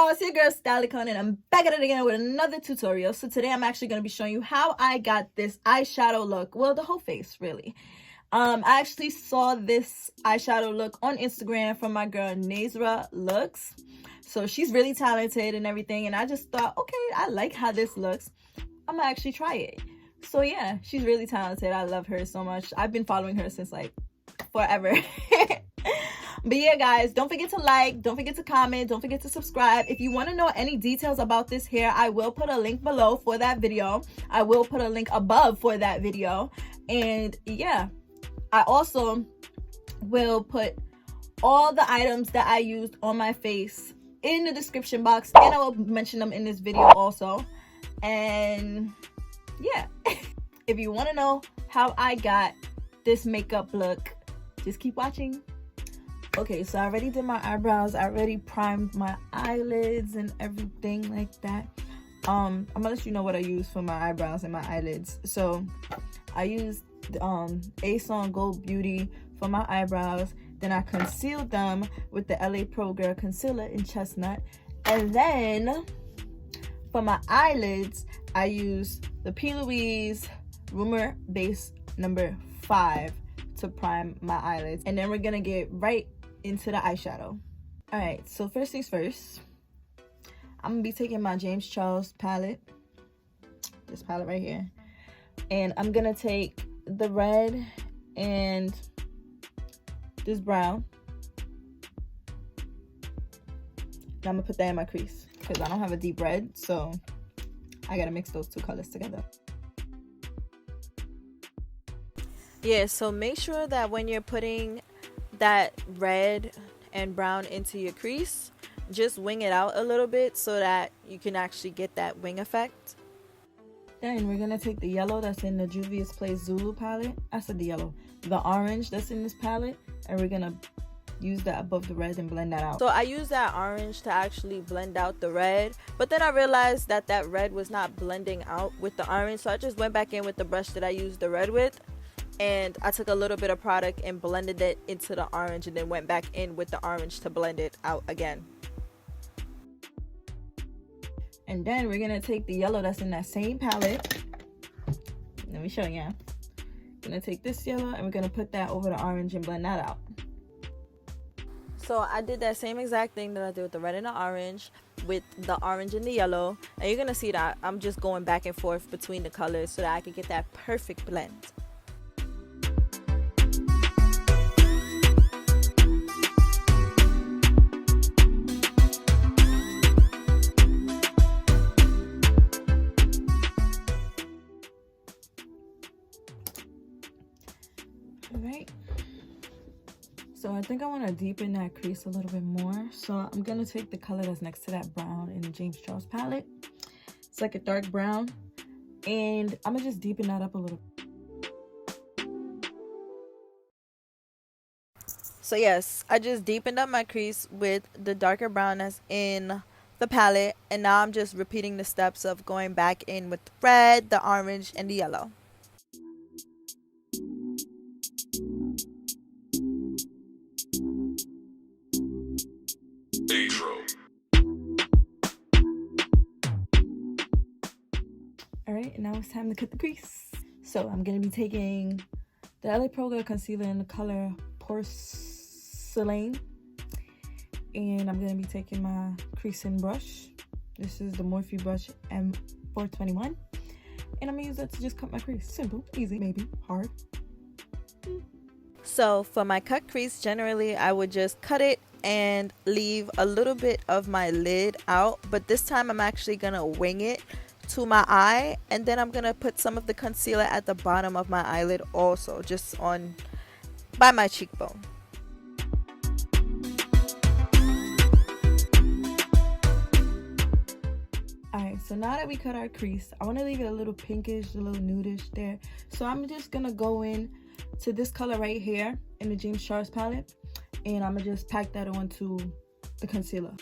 y'all, it's your girl Stalicon, and I'm back at it again with another tutorial. So today I'm actually going to be showing you how I got this eyeshadow look. Well, the whole face, really. I actually saw this eyeshadow look on Instagram from my girl Nazra Looks. So she's really talented and everything, and I just thought, okay, I like how this looks. I'm gonna actually try it. So yeah, she's really talented. I love her so much. I've been following her since like forever. But yeah, guys, don't forget to like, don't forget to comment, don't forget to subscribe. If you want to know any details about this hair, I will put a link below for that video. I will put a link above for that video. And yeah, I also will put all the items that I used on my face in the description box, and I will mention them in this video also. And yeah, if you want to know how I got this makeup look, just keep watching. Okay, so I already did my eyebrows. I already primed my eyelids and everything like that. I'm gonna let you know what I use for my eyebrows and my eyelids. So I used ASongGoldBeauyy for my eyebrows. Then I concealed them with the LA Pro Girl concealer in Chestnut. And then for my eyelids, I used the Louise Base number 5 to prime my eyelids. And then we're gonna get right into the eyeshadow. All right, so first things first, I'm gonna be taking my James Charles palette, this palette right here, and I'm gonna take the red and this brown, and I'm gonna put that in my crease because I don't have a deep red, so I gotta mix those two colors together. Yeah, so make sure that when you're putting that red and brown into your crease, just wing it out a little bit so that you can actually get that wing effect. Then we're gonna take the yellow that's in the Juvia's Place Zulu palette. I said the yellow, the orange that's in this palette, and we're gonna use that above the red and blend that out. So I used that orange to actually blend out the red, but then I realized that that red was not blending out with the orange, so I just went back in with the brush that I used the red with, and I took a little bit of product and blended it into the orange, and then went back in with the orange to blend it out again. And then we're gonna take the yellow that's in that same palette. Let me show you. Gonna take this yellow and we're gonna put that over the orange and blend that out. So I did that same exact thing that I did with the red and the orange, with the orange and the yellow, and you're gonna see that I'm just going back and forth between the colors so that I can get that perfect blend. Alright, so I think I want to deepen that crease a little bit more, so I'm gonna take the color that's next to that brown in the James Charles palette. It's like a dark brown, and I'm gonna just deepen that up a little. So yes, I just deepened up my crease with the darker brown that's in the palette, and now I'm just repeating the steps of going back in with the red, the orange, and the yellow. Alright, and now it's time to cut the crease. So I'm going to be taking the LA Pro Girl concealer in the color Porcelain. And I'm going to be taking my creasing brush. This is the Morphe brush M421. And I'm going to use that to just cut my crease. Simple, easy, maybe hard. So for my cut crease, generally I would just cut it and leave a little bit of my lid out. But this time I'm actually going to wing it to my eye, and then I'm gonna put some of the concealer at the bottom of my eyelid also, just on by my cheekbone. Alright, so now that we cut our crease, I want to leave it a little pinkish, a little nudish there, so I'm just gonna go in to this color right here in the James Charles palette, and I'm gonna just pack that onto the concealer.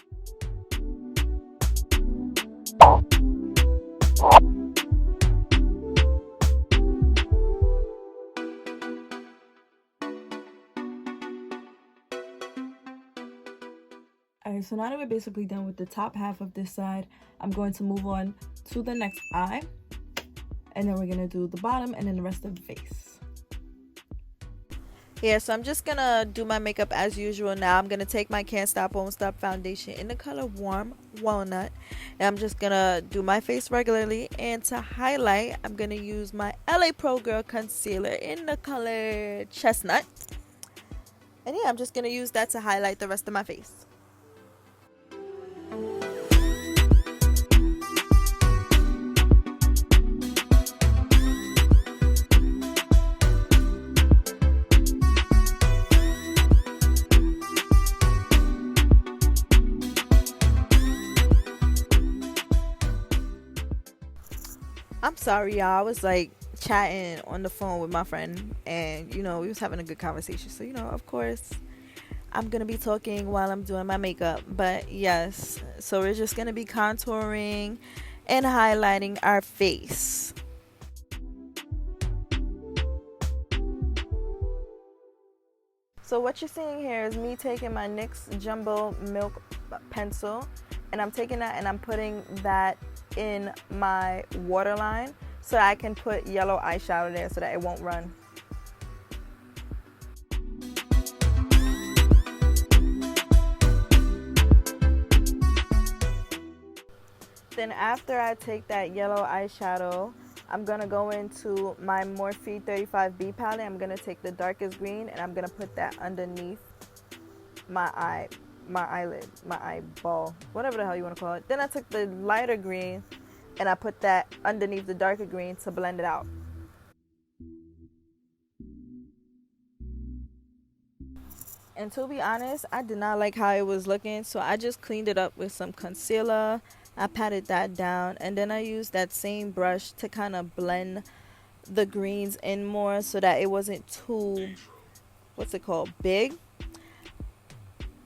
Alright, so now that we're basically done with the top half of this side, I'm going to move on to the next eye. And then we're going to do the bottom and then the rest of the face. Yeah, so I'm just going to do my makeup as usual now. I'm going to take my Can't Stop, Won't Stop foundation in the color Warm Walnut. And I'm just going to do my face regularly. And to highlight, I'm going to use my LA Pro Girl concealer in the color Chestnut. And yeah, I'm just going to use that to highlight the rest of my face. I'm sorry, y'all. I was like chatting on the phone with my friend, and you know, we was having a good conversation. So, you know, of course, I'm gonna be talking while I'm doing my makeup. But yes, so we're just gonna be contouring and highlighting our face. So what you're seeing here is me taking my NYX Jumbo Milk pencil, and I'm taking that and I'm putting that in my waterline so I can put yellow eyeshadow there so that it won't run. Then after I take that yellow eyeshadow, I'm going to go into my Morphe 35B palette. I'm going to take the darkest green and I'm going to put that underneath my eyelid, my eyeball, whatever the hell you want to call it. Then I took the lighter green and I put that underneath the darker green to blend it out. And to be honest, I did not like how it was looking, so I just cleaned it up with some concealer. I patted that down, and then I used that same brush to kind of blend the greens in more so that it wasn't too, what's it called, big.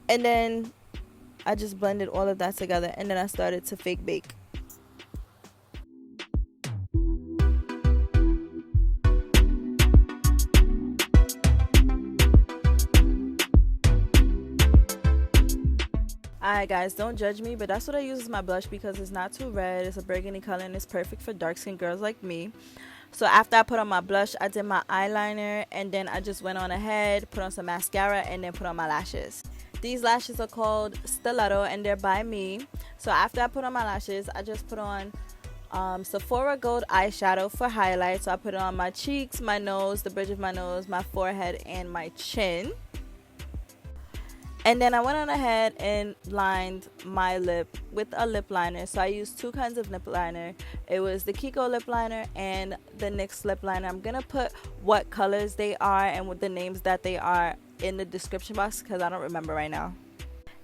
And then I just blended all of that together, and then I started to fake bake. Alright guys, don't judge me, but that's what I use as my blush because it's not too red. It's a burgundy color and it's perfect for dark skinned girls like me. So after I put on my blush, I did my eyeliner, and then I just went on ahead, put on some mascara, and then put on my lashes. These lashes are called Stiletto and they're by me. So after I put on my lashes, I just put on Sephora Gold eyeshadow for highlight. So I put it on my cheeks, my nose, the bridge of my nose, my forehead, and my chin. And then I went on ahead and lined my lip with a lip liner. So I used two kinds of lip liner. It was the Kiko lip liner and the NYX lip liner. I'm going to put what colors they are and what the names that they are in the description box because I don't remember right now.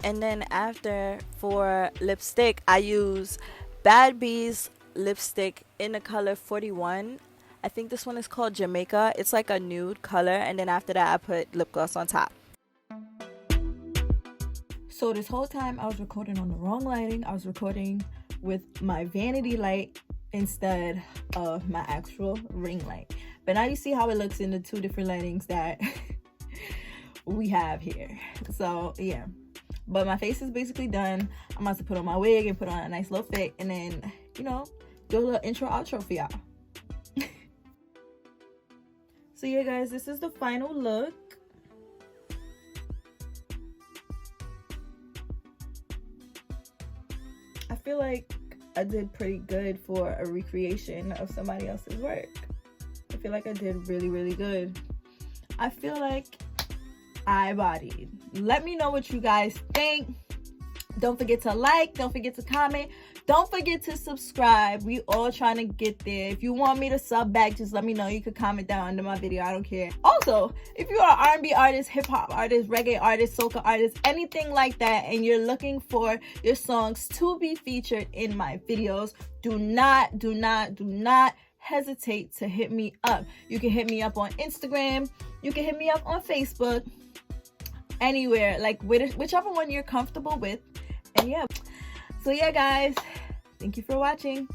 And then after, for lipstick, I use Bad Beez lipstick in the color 41. I think this one is called Jamaica. It's like a nude color. And then after that, I put lip gloss on top. So this whole time I was recording on the wrong lighting. I was recording with my vanity light instead of my actual ring light. But now you see how it looks in the two different lightings that we have here. So yeah, but my face is basically done. I'm about to put on my wig and put on a nice little fit, and then, you know, do a little intro outro for y'all. So yeah guys, this is the final look. I feel like I did pretty good for a recreation of somebody else's work. I feel like I did really, really good. I feel like I bodied. Let me know what you guys think. Don't forget to like. Don't forget to comment. Don't forget to subscribe. We all trying to get there. If you want me to sub back, just let me know. You could comment down under my video. I don't care. Also, if you are an R&B artist, hip-hop artist, reggae artist, soca artist, anything like that, and you're looking for your songs to be featured in my videos, do not hesitate to hit me up. You can hit me up on Instagram. You can hit me up on Facebook. Anywhere, like whichever one you're comfortable with. And yeah, so yeah guys, thank you for watching.